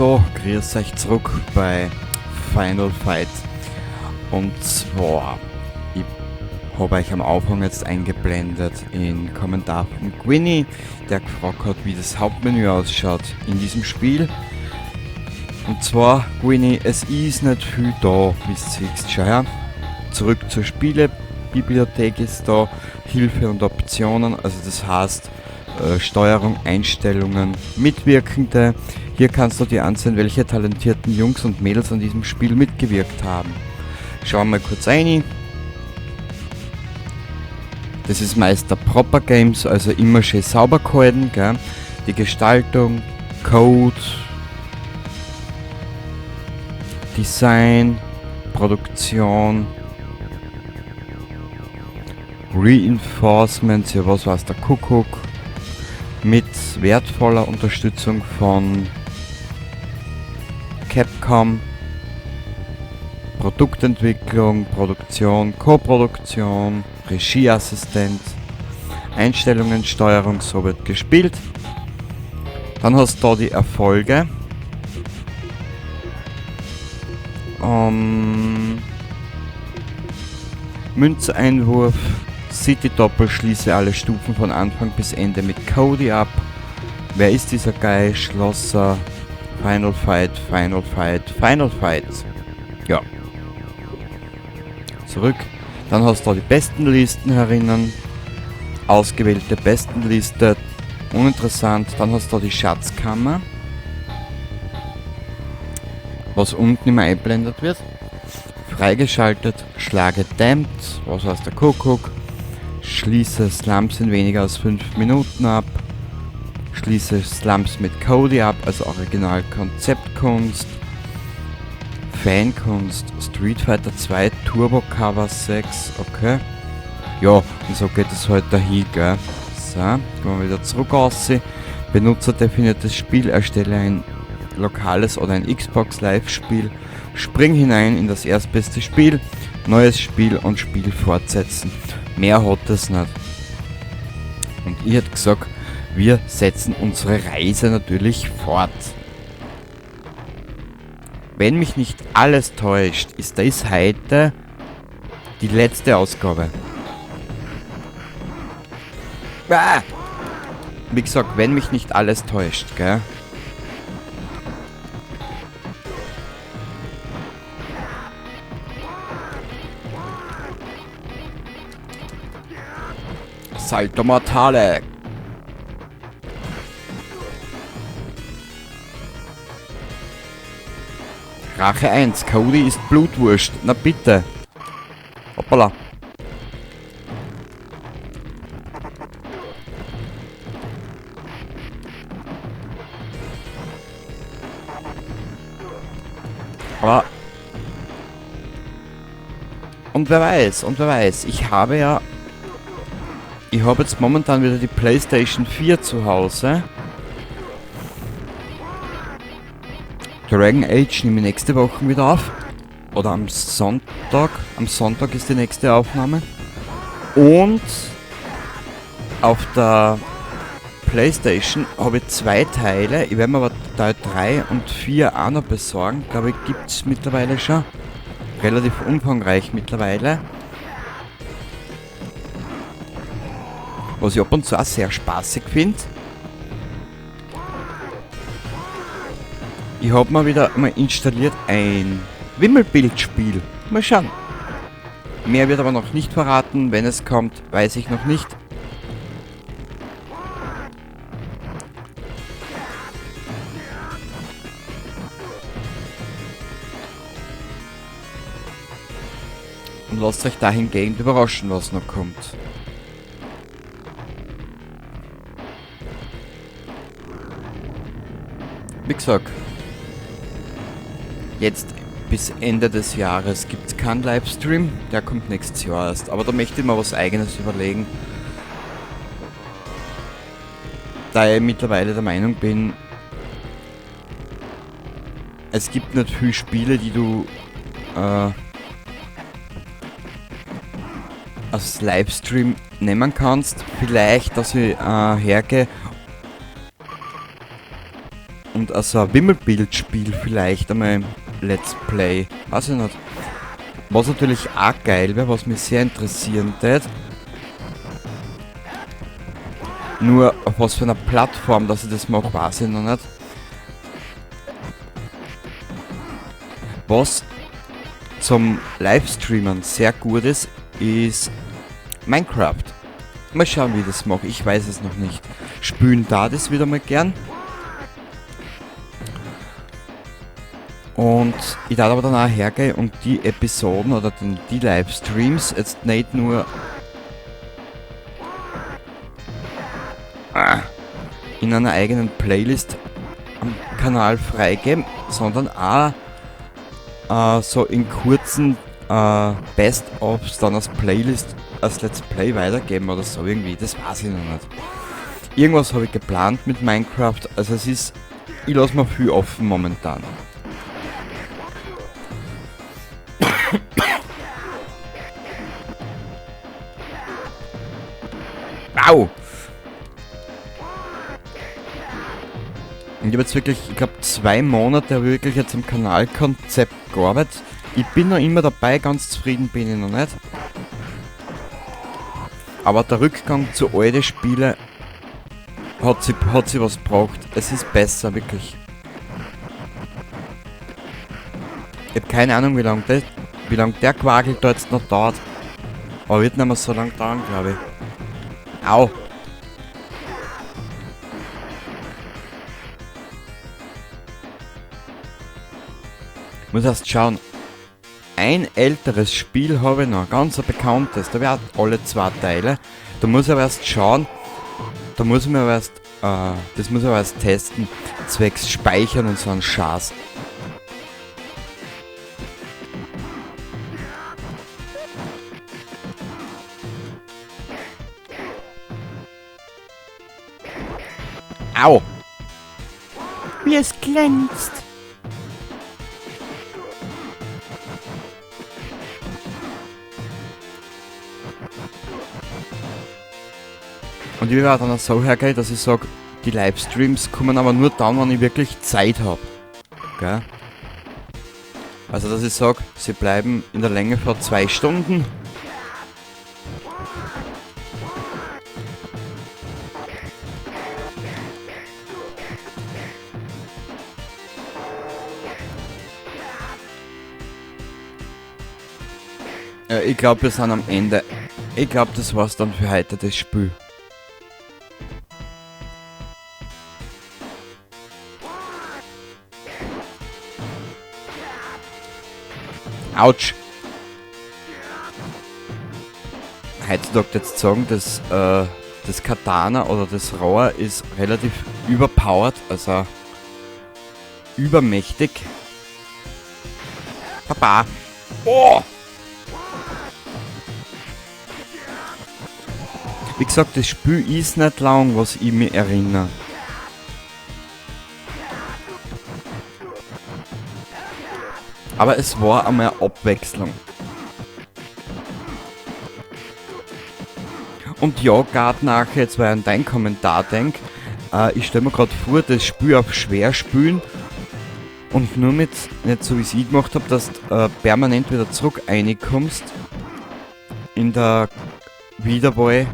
So, grüß euch zurück bei Final Fight. Und zwar, ich habe euch am Anfang jetzt eingeblendet in Kommentar von Gwynny, der gefragt hat, wie das Hauptmenü ausschaut in diesem Spiel. Und zwar, Gwynny, es ist nicht viel da, wie es siehst. Schau her. Zurück zur Spielebibliothek ist da, Hilfe und Optionen, also das heißt Steuerung, Einstellungen, Mitwirkende. Hier kannst du dir ansehen, welche talentierten Jungs und Mädels an diesem Spiel mitgewirkt haben. Schauen wir mal kurz rein. Das ist Meister Proper Games, also immer schön sauber gehalten, gell? Die Gestaltung, Code, Design, Produktion, Reinforcements, ja was weiß der Kuckuck, mit wertvoller Unterstützung von Capcom, Produktentwicklung, Produktion, Koproduktion, Regieassistent, Einstellungen, Steuerung, so wird gespielt. Dann hast du da die Erfolge. Münzeinwurf, City-Doppel, schließe alle Stufen von Anfang bis Ende mit Cody ab. Wer ist dieser Guy? Schlosser, Final Fight, Final Fight, Final Fight. Ja. Zurück. Dann hast du da die besten Listen herinnen. Ausgewählte Bestenliste. Uninteressant. Dann hast du da die Schatzkammer. Was unten immer einblendet wird. Freigeschaltet. Schlage Damned. Was heißt der Kuckuck? Schließe Slums in weniger als 5 Minuten ab. Schließe Slums mit Cody ab, also Original Konzeptkunst. Fankunst, Street Fighter 2, Turbo Cover 6, okay. Ja, und so geht es halt dahin, gell. So, gehen wir wieder zurück aussehen. Benutzerdefiniertes Spiel, erstelle ein lokales oder ein Xbox Live-Spiel. Spring hinein in das erstbeste Spiel, neues Spiel und Spiel fortsetzen. Mehr hat es nicht. Und ich hätte gesagt, wir setzen unsere Reise natürlich fort. Wenn mich nicht alles täuscht, ist das heute die letzte Ausgabe. Wie gesagt, wenn mich nicht alles täuscht, gell? Salto Mortale. Rache 1. Cody ist Blutwurst. Na bitte. Hoppala. Aber und wer weiß, ich habe jetzt momentan wieder die PlayStation 4 zu Hause. Dragon Age nehme ich nächste Woche wieder auf. Oder am Sonntag. Am Sonntag ist die nächste Aufnahme. Und auf der PlayStation habe ich 2 Teile. Ich werde mir aber Teil 3 und 4 auch noch besorgen. Glaube ich, gibt es mittlerweile schon. Relativ umfangreich mittlerweile. Was ich ab und zu auch sehr spaßig finde. Ich habe mir wieder mal installiert ein Wimmelbildspiel. Mal schauen. Mehr wird aber noch nicht verraten. Wenn es kommt, weiß ich noch nicht. Und lasst euch dahingehend überraschen, was noch kommt. Wie gesagt, jetzt bis Ende des Jahres gibt es keinen Livestream, der kommt nächstes Jahr erst. Aber da möchte ich mir was Eigenes überlegen. Da ich mittlerweile der Meinung bin, es gibt nicht viele Spiele, die du als Livestream nehmen kannst. Vielleicht, dass ich hergehe und also ein Wimmelbildspiel vielleicht einmal Let's Play. Weiß ich nicht. Was natürlich auch geil wäre, was mich sehr interessieren tät. Nur auf was für einer Plattform, dass ich das mache, weiß ich noch nicht. Was zum Livestreamen sehr gut ist, ist Minecraft. Mal schauen, wie ich das mache. Ich weiß es noch nicht. Spielen da das wieder mal gern. Und ich darf aber dann auch hergehen und die Episoden oder die Livestreams jetzt nicht nur in einer eigenen Playlist am Kanal freigeben, sondern auch so in kurzen Best-ofs dann als Playlist, als Let's Play weitergeben oder so irgendwie. Das weiß ich noch nicht. Irgendwas habe ich geplant mit Minecraft. Also es ist, ich lasse mir viel offen momentan. Au! Und ich habe jetzt wirklich, ich glaube 2 Monate habe ich wirklich jetzt am Kanalkonzept gearbeitet. Ich bin noch immer dabei, ganz zufrieden bin ich noch nicht. Aber der Rückgang zu alten Spielen hat sie was gebraucht. Es ist besser, wirklich. Ich habe keine Ahnung, wie lange der Quagel da jetzt noch dauert. Aber wird nicht mehr so lang dauern, glaube ich. Au! Ich muss erst schauen. Ein älteres Spiel habe ich noch, ganz ein bekanntes. Da wäre alle 2 Teile. Da muss ich aber erst schauen. Da muss ich mir aber erst, das muss ich aber erst testen. Zwecks Speichern und so ein Schatz. Au! Wie es glänzt! Und ich werde dann so hergehen, dass ich sage, die Livestreams kommen aber nur dann, wenn ich wirklich Zeit habe. Gell? Also dass ich sage, sie bleiben in der Länge von 2 Stunden. Ich glaube, wir sind am Ende. Ich glaube, das war's dann für heute, das Spiel. Autsch! Heutzutage jetzt sagen, dass das Katana oder das Rohr ist relativ überpowered, also übermächtig. Papa! Oh! Wie gesagt, das Spiel ist nicht lang, was ich mich erinnere. Aber es war einmal eine Abwechslung. Und ja, gerade nachher, jetzt weil ich an deinen Kommentar denke, ich stelle mir gerade vor, das Spiel auf schwer spielen und nur mit, nicht so wie es ich gemacht habe, dass du permanent wieder zurück reinkommst in der Wiederwahl,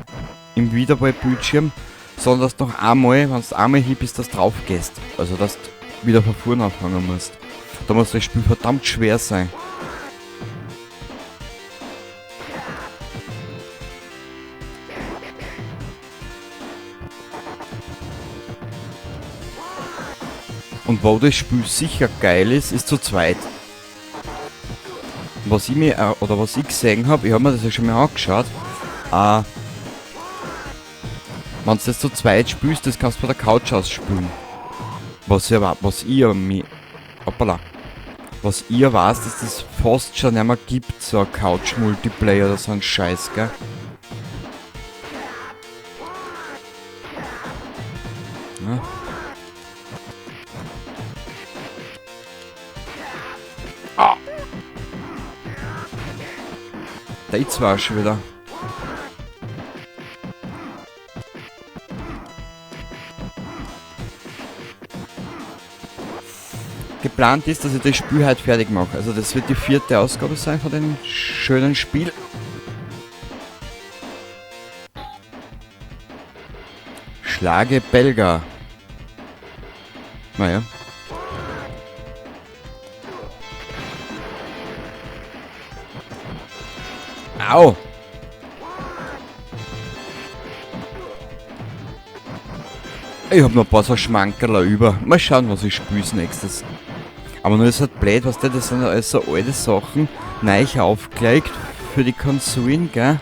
im Wiederwahlbildschirm, sondern dass du noch einmal, wenn du einmal hin bist, dass du drauf gehst. Also dass du wieder von vorne anfangen musst. Da muss das Spiel verdammt schwer sein. Und wo das Spiel sicher geil ist, ist zu zweit. Was ich mir, oder was ich gesehen habe, ich habe mir das ja schon mal angeschaut, wenn du das zu zweit spielst, das kannst du von der Couch aus spielen. Was ich weiß, dass das fast schon nicht mehr gibt, so ein Couch-Multiplayer oder so ein Scheiß, gell? Ja. Ah! Da ist war schon wieder. geplant ist, dass ich das Spiel heute fertig mache. Also das wird die 4. Ausgabe sein von dem schönen Spiel. Schlage Belga. Naja. Au! Ich hab noch ein paar so Schmankerler über. Mal schauen, was ich spiele als nächstes. Aber nur ist halt blöd, was das sind ja alles so alte Sachen, neu aufgelegt für die Konsolen, gell?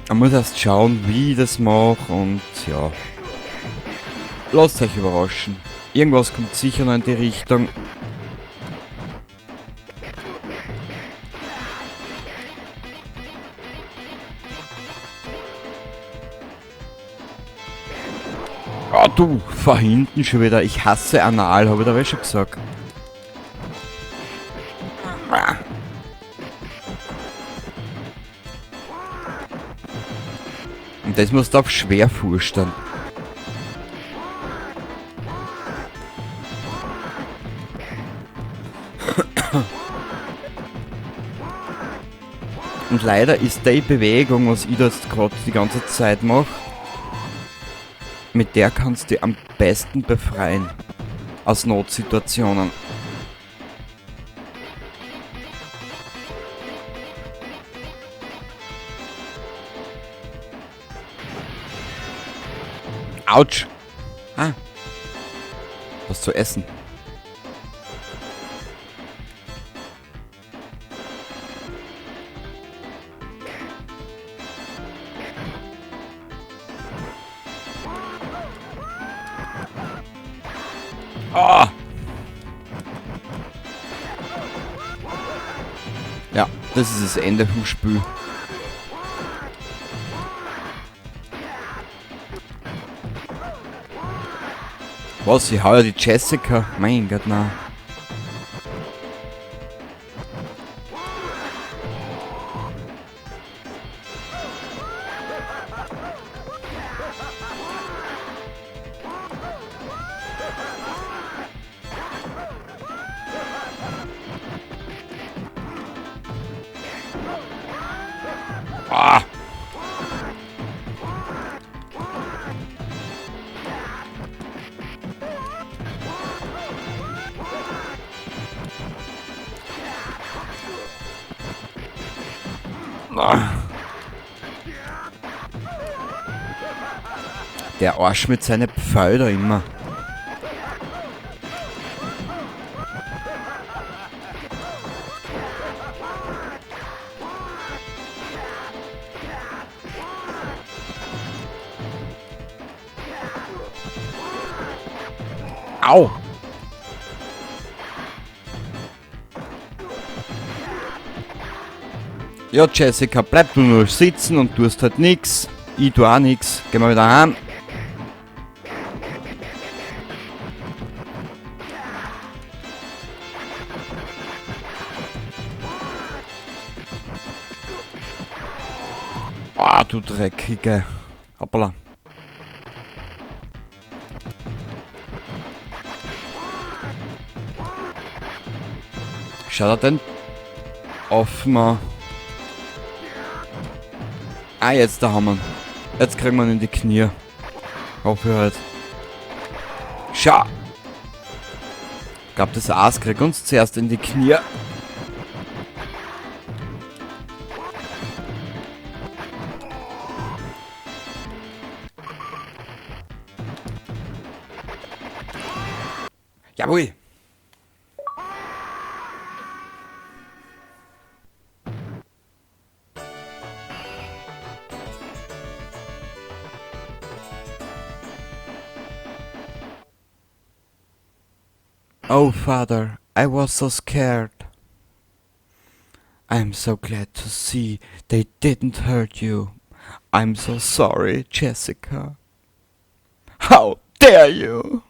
Man muss erst schauen, wie ich das mache und ja. Lasst euch überraschen. Irgendwas kommt sicher noch in die Richtung. Ah, du, vor hinten schon wieder. Ich hasse Anal, habe ich da schon gesagt. Und das musst du auf schwer vorstellen. Und leider ist die Bewegung, was ich da jetzt gerade die ganze Zeit mache, mit der kannst du dich am besten befreien aus Notsituationen. Autsch! Ah, was zu essen. Ah! Ja, das ist das Ende vom Spiel. Was, ich hau ja die Jessica? Mein Gott, na. Ah! Ah. Der Arsch mit seinen Pfeiler immer. Au! Ja, Jessica, bleib du nur sitzen und tust halt nix. Ich tu auch nix. Gehen wir wieder heim. Ah, du Dreckige. Hoppala. Schaut er denn offen? Ah, jetzt da haben wir ihn. Jetzt kriegen wir ihn in die Knie. Hoffe halt. Schau! Ich glaube, das Aas kriegt uns zuerst in die Knie. Jawohl! Oh, Father, I was so scared. I'm so glad to see they didn't hurt you. I'm so sorry, Jessica. How dare you?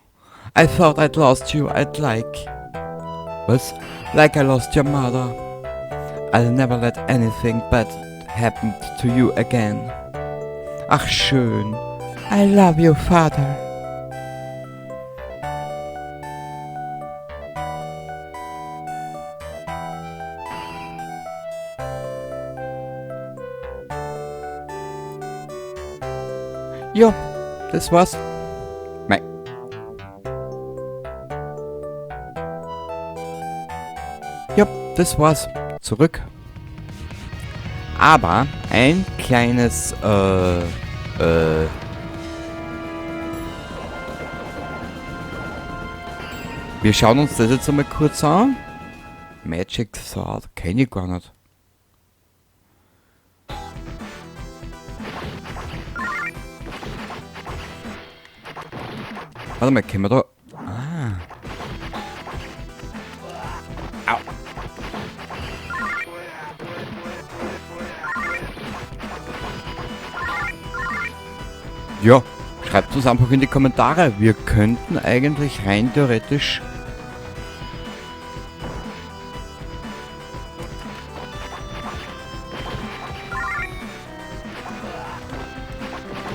I thought I'd lost you, Was? Like I lost your mother. I'll never let anything bad happen to you again. Ach schön. I love you, Father. Ja, das war's. Mei. Ja, das war's. Zurück. Aber ein kleines, wir schauen uns das jetzt einmal kurz an. Magic Sword, kenne ich gar nicht. Warte mal, können wir da... Ah. Au. Ja, schreibt uns einfach in die Kommentare. Wir könnten eigentlich rein theoretisch...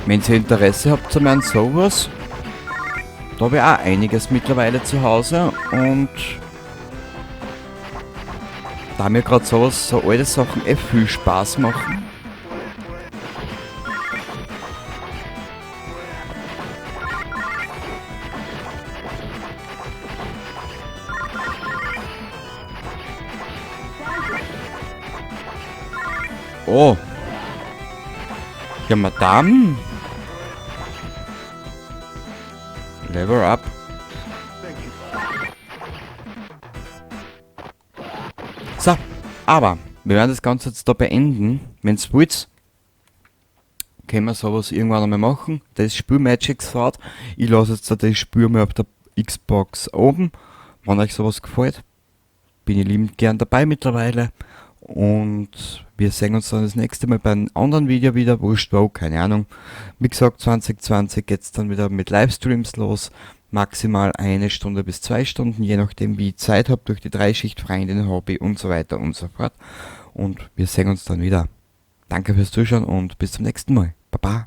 Wenn ihr Interesse habt an sowas, da habe ich auch einiges mittlerweile zu Hause und da mir gerade sowas, so alte Sachen viel Spaß machen. Oh. Ja, Madame. Level up. So, aber wir werden das Ganze jetzt da beenden. Wenn ihr wollt, können wir sowas irgendwann einmal machen. Das Spiel Magic Sword. Ich lasse jetzt da das Spiel mal auf der Xbox oben. Wenn euch sowas gefällt, bin ich liebend gern dabei mittlerweile. Und wir sehen uns dann das nächste Mal bei einem anderen Video wieder. Wurscht wo, keine Ahnung. Wie gesagt, 2020 geht es dann wieder mit Livestreams los. Maximal 1 Stunde bis 2 Stunden, je nachdem wie ich Zeit habe, durch die 3-Schicht Freundin, Hobby und so weiter und so fort. Und wir sehen uns dann wieder. Danke fürs Zuschauen und bis zum nächsten Mal. Baba.